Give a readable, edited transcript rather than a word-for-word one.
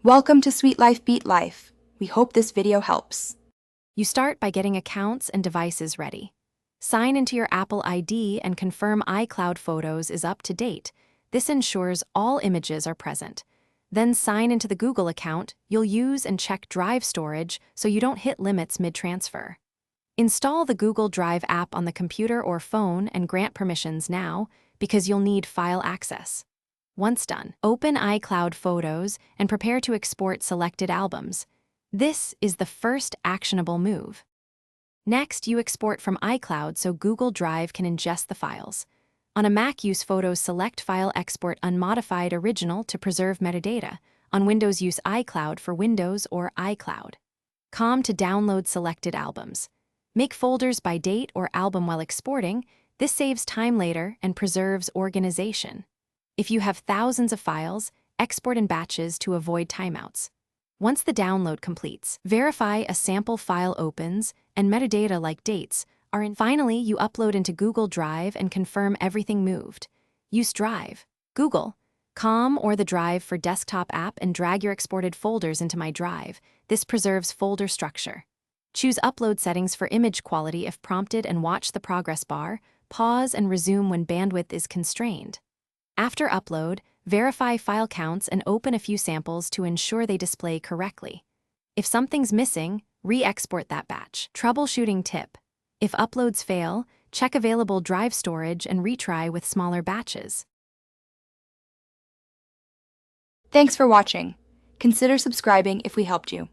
Welcome to Sweet Life Beat Life. We hope this video helps. You start by getting accounts and devices ready. Sign into your Apple ID and confirm iCloud Photos is up to date. This ensures all images are present. Then sign into the Google account you'll use and check Drive storage so you don't hit limits mid-transfer. Install the Google Drive app on the computer or phone and grant permissions now because you'll need file access. Once done, open iCloud Photos and prepare to export selected albums. This is the first actionable move. Next, you export from iCloud so Google Drive can ingest the files. On a Mac, use Photos Select File Export Unmodified Original to preserve metadata. On Windows, use iCloud for Windows or iCloud. Com to download selected albums. Make folders by date or album while exporting. This saves time later and preserves organization. If you have thousands of files, export in batches to avoid timeouts. Once the download completes, verify a sample file opens and metadata like dates are in. Finally, you upload into Google Drive and confirm everything moved. Use Drive, Google.com or the Drive for desktop app and drag your exported folders into My Drive. This preserves folder structure. Choose upload settings for image quality if prompted and watch the progress bar. Pause and resume when bandwidth is constrained. After upload, verify file counts and open a few samples to ensure they display correctly. If something's missing, re-export that batch. Troubleshooting tip: if uploads fail, check available drive storage and retry with smaller batches. Thanks for watching. Consider subscribing if we helped you.